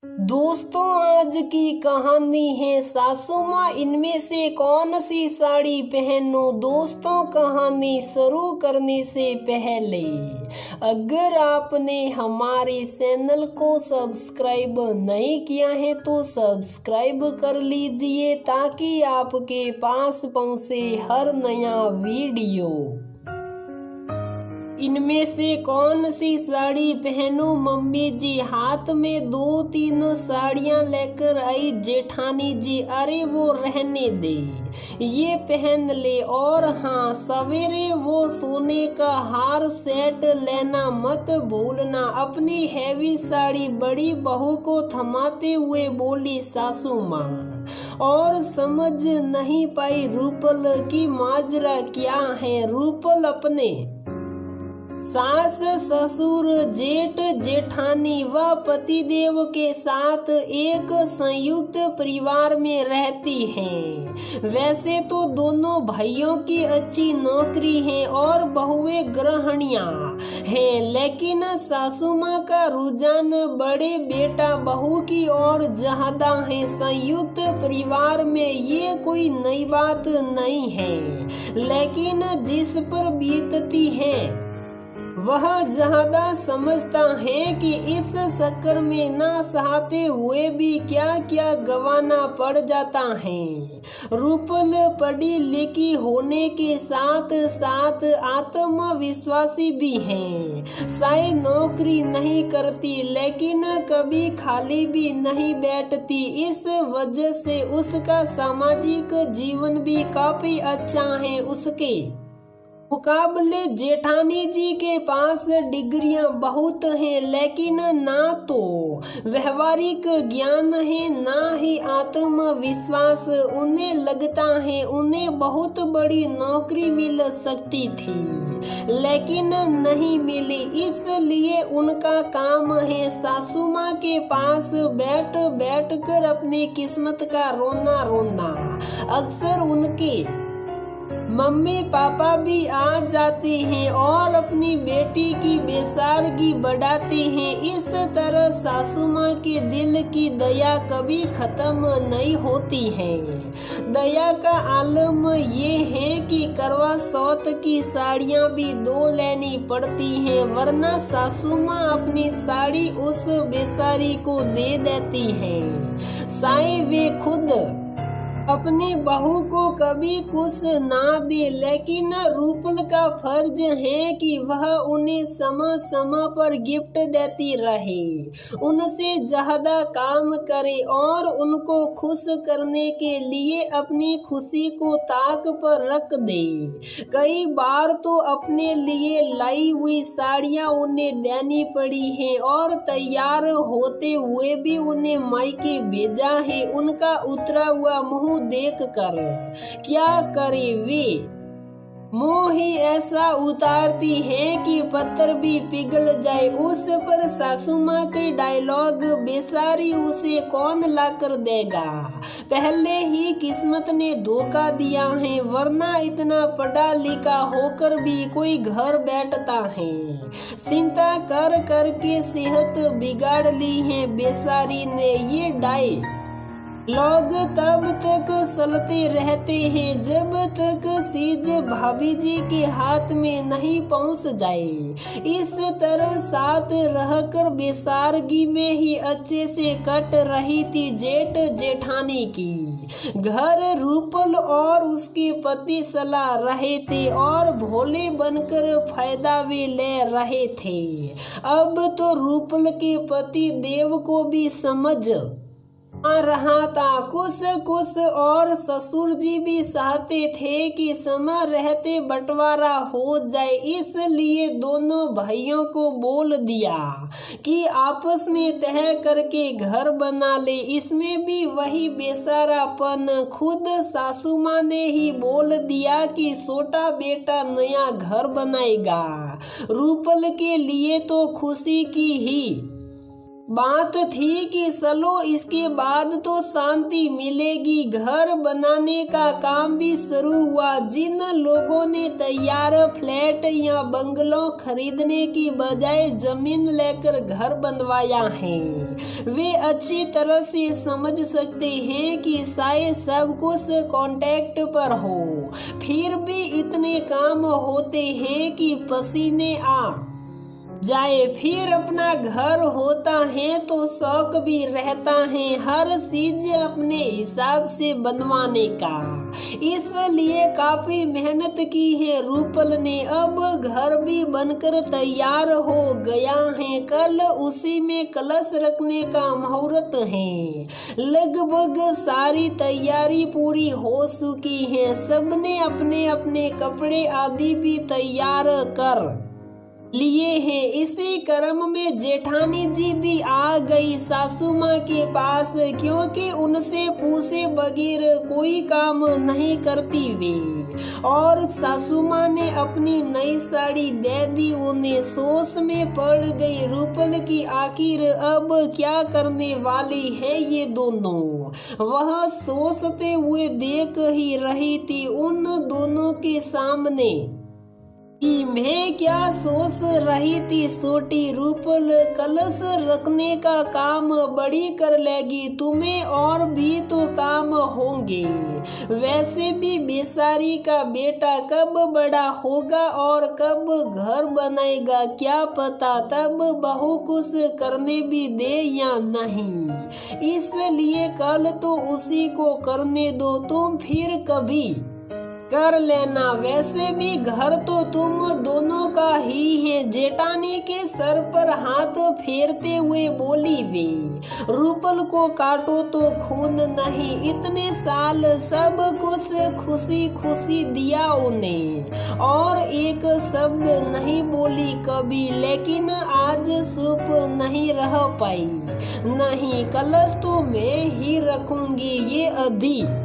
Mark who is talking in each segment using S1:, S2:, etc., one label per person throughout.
S1: दोस्तों, आज की कहानी है सासू माँ इनमें से कौन सी साड़ी पहनो। दोस्तों, कहानी शुरू करने से पहले अगर आपने हमारे चैनल को सब्सक्राइब नहीं किया है तो सब्सक्राइब कर लीजिए ताकि आपके पास पहुंचे हर नया वीडियो। इनमें से कौन सी साड़ी पहनो। मम्मी जी हाथ में 2-3 साड़ियां लेकर आई। जेठानी जी, अरे वो रहने दे, ये पहन ले। और हाँ, सवेरे वो सोने का हार सेट लेना मत भूलना। अपनी हैवी साड़ी बड़ी बहू को थमाते हुए बोली सासू माँ, और समझ नहीं पाई रूपल की माजरा क्या है। रूपल अपने सास ससुर जेठ जेठानी व पतिदेव के साथ एक संयुक्त परिवार में रहती हैं। वैसे तो दोनों भाइयों की अच्छी नौकरी है और बहुएं गृहिणियां हैं, लेकिन सासू माँ का रुझान बड़े बेटा बहू की ओर ज्यादा है। संयुक्त परिवार में ये कोई नई बात नहीं है, लेकिन जिस पर बीतती है वह ज्यादा समझता है कि इस चक्कर में ना चाहते हुए भी क्या क्या गंवाना पड़ जाता है। रूपल पढ़ी लिखी होने के साथ साथ आत्मविश्वासी भी है। शायद नौकरी नहीं करती, लेकिन कभी खाली भी नहीं बैठती। इस वजह से उसका सामाजिक जीवन भी काफी अच्छा है। उसके मुकाबले जेठानी जी के पास डिग्रियां बहुत हैं, लेकिन ना तो व्यवहारिक ज्ञान है ना ही आत्मविश्वास। उन्हें लगता है उन्हें बहुत बड़ी नौकरी मिल सकती थी, लेकिन नहीं मिली। इसलिए उनका काम है सासू माँ के पास बैठ बैठ कर अपनी किस्मत का रोना रोना। अक्सर उनके मम्मी पापा भी आ जाते हैं और अपनी बेटी की बेसारगी बढ़ाते हैं। इस तरह सासू माँ के दिल की दया कभी खत्म नहीं होती है। दया का आलम ये है कि करवा चौथ की साड़ियाँ भी 2 लेनी पड़ती हैं, वरना सासू माँ अपनी साड़ी उस बेसारी को दे देती हैं। शायद वे खुद अपनी बहू को कभी कुछ ना दे, लेकिन रूपल का फर्ज है कि वह उन्हें समय समय पर गिफ्ट देती रहे, उनसे ज्यादा काम करे और उनको खुश करने के लिए अपनी खुशी को ताक पर रख दे। कई बार तो अपने लिए लाई हुई साड़ियाँ उन्हें देनी पड़ी है और तैयार होते हुए भी उन्हें मायके भेजा है। उनका उतरा हुआ मुंह देख कर क्या करे, वे मुंह ही ऐसा उतारती है कि पत्थर भी पिघल जाए। उस पर सासू माँ के डायलॉग, बेसारी उसे कौन लाकर देगा, पहले ही किस्मत ने धोखा दिया है, वरना इतना पढ़ा लिखा होकर भी कोई घर बैठता है। चिंता कर कर के सेहत बिगाड़ ली है बेसारी ने। ये लोग तब तक चलते रहते हैं जब तक चीज भाभी जी के हाथ में नहीं पहुंच जाए। इस तरह साथ रहकर बेसारगी में ही अच्छे से कट रही थी जेठ जेठानी की। घर रूपल और उसके पति चला रहे थे और भोले बनकर फायदा वे ले रहे थे। अब तो रूपल के पति देव को भी समझ आ रहा था कुछ और ससुर जी भी चाहते थे कि समय रहते बंटवारा हो जाए। इसलिए दोनों भाइयों को बोल दिया कि आपस में तय करके घर बना ले। इसमें भी वही बेसारापन, खुद सासू माँ ने ही बोल दिया कि छोटा बेटा नया घर बनाएगा। रूपल के लिए तो खुशी की ही बात थी कि चलो इसके बाद तो शांति मिलेगी। घर बनाने का काम भी शुरू हुआ। जिन लोगों ने तैयार फ्लैट या बंगलो खरीदने की बजाय जमीन लेकर घर बनवाया है, वे अच्छी तरह से समझ सकते हैं कि शायद सब कुछ कांटेक्ट पर हो, फिर भी इतने काम होते हैं कि पसीने आ जाए। फिर अपना घर होता है तो शौक भी रहता है हर चीज अपने हिसाब से बनवाने का। इसलिए काफी मेहनत की है रूपल ने। अब घर भी बनकर तैयार हो गया है। कल उसी में कलश रखने का मुहूर्त है। लगभग सारी तैयारी पूरी हो चुकी है। सबने अपने अपने कपड़े आदि भी तैयार कर लिए हैं। इसी क्रम में जेठानी जी भी आ गई सासू माँ के पास, क्योंकि उनसे पूछे बगैर कोई काम नहीं करती वे। और सासू माँ ने अपनी नई साड़ी दे दी। उन्हें सोच में पड़ गई रूपल की आखिर अब क्या करने वाली है ये दोनों। वह सोचते हुए देख ही रही थी उन दोनों के सामने कि मैं क्या सोच रही थी। छोटी रूपल कलश रखने का काम बड़ी कर लेगी, तुम्हें और भी तो काम होंगे। वैसे भी बेचारी का बेटा कब बड़ा होगा और कब घर बनाएगा क्या पता, तब बहू कुछ करने भी दे या नहीं। इसलिए कल तो उसी को करने दो, तुम फिर कभी कर लेना। वैसे भी घर तो तुम दोनों का ही है। जेठानी के सर पर हाथ फेरते हुए बोली वे। रूपल को काटो तो खून नहीं। इतने साल सब कुछ खुशी खुशी दिया उन्हें और एक शब्द नहीं बोली कभी, लेकिन आज चुप नहीं रह पाई। नहीं, कलश तो मैं ही रखूंगी, ये अधिकार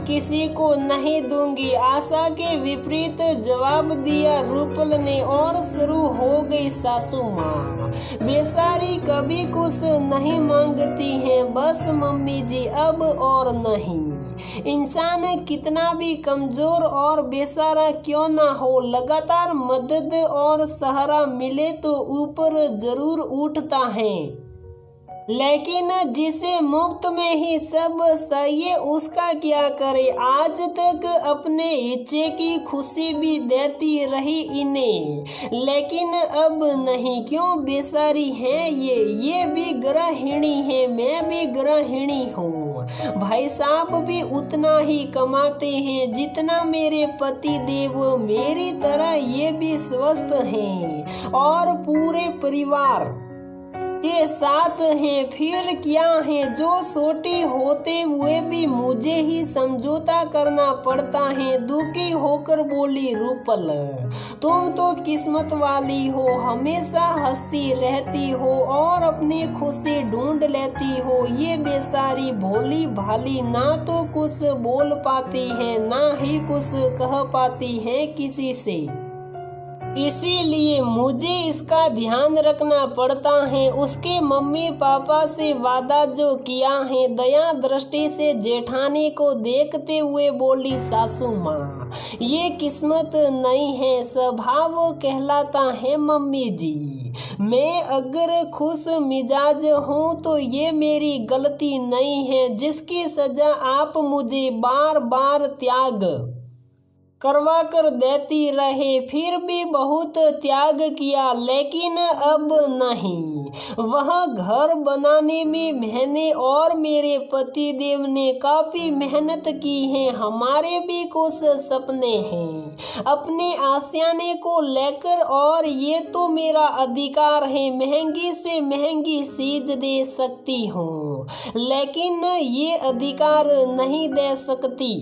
S1: किसी को नहीं दूंगी। आशा के विपरीत जवाब दिया रूपल ने और शुरू हो गई सासू माँ। बेचारी कभी कुछ नहीं मांगती हैं, बस मम्मी जी अब और नहीं। इंसान कितना भी कमजोर और बेचारा क्यों ना हो, लगातार मदद और सहारा मिले तो ऊपर जरूर उठता है। लेकिन जिसे मुफ्त में ही सब चाहिए उसका क्या करे। आज तक अपने इच्छे की खुशी भी देती रही इन्हें, लेकिन अब नहीं। क्यों बेचारी है ये भी गृहिणी है, मैं भी गृहिणी हूँ। भाई साहब भी उतना ही कमाते हैं जितना मेरे पति देव। मेरी तरह ये भी स्वस्थ हैं और पूरे परिवार के साथ हैं। फिर क्या है, जो छोटी होते हुए भी मुझे ही समझौता करना पड़ता है। दुखी होकर बोली रूपल, तुम तो किस्मत वाली हो, हमेशा हंसती रहती हो और अपनी खुशी ढूंढ लेती हो। ये बेचारी भोली भाली ना तो कुछ बोल पाती है ना ही कुछ कह पाती है किसी से। इसीलिए मुझे इसका ध्यान रखना पड़ता है। उसके मम्मी पापा से वादा जो किया है। दया दृष्टि से जेठानी को देखते हुए बोली सासू माँ, ये किस्मत नहीं है, स्वभाव कहलाता है मम्मी जी। मैं अगर खुश मिजाज हूँ तो ये मेरी गलती नहीं है, जिसकी सजा आप मुझे बार बार त्याग करवा कर देती रहे। फिर भी बहुत त्याग किया, लेकिन अब नहीं। वह घर बनाने में मैंने और मेरे पति देव ने काफी मेहनत की है। हमारे भी कुछ सपने हैं अपने आशियाने को लेकर, और ये तो मेरा अधिकार है। महंगी से महंगी चीज दे सकती हूँ, लेकिन ये अधिकार नहीं दे सकती।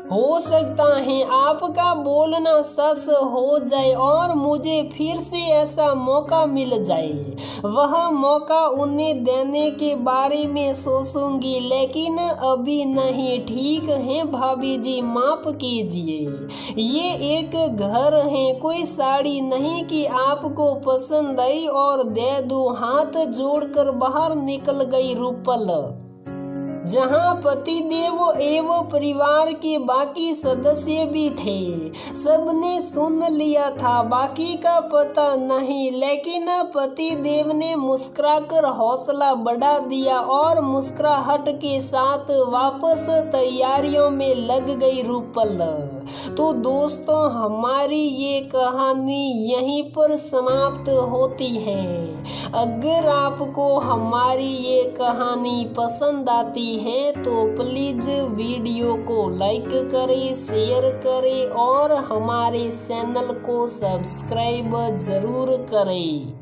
S1: हो सकता है आपका बोलना सच हो जाए और मुझे फिर से ऐसा मौका मिल जाए। वह मौका उन्हें देने के बारे में सोचूंगी, लेकिन अभी नहीं। ठीक है भाभी जी, माफ कीजिए। ये एक घर है, कोई साड़ी नहीं कि आपको पसंद आई और दे दूं। हाथ जोड़कर बाहर निकल गई रूपल। जहां पतिदेव एवं परिवार के बाकी सदस्य भी थे। सबने सुन लिया था, बाकी का पता नहीं, लेकिन पतिदेव ने मुस्कुराकर हौसला बढ़ा दिया और मुस्कुराहट के साथ वापस तैयारियों में लग गई रूपल। तो दोस्तों, हमारी ये कहानी यहीं पर समाप्त होती है। अगर आपको हमारी ये कहानी पसंद आती है तो प्लीज़ वीडियो को लाइक करें, शेयर करें और हमारे चैनल को सब्सक्राइब ज़रूर करें।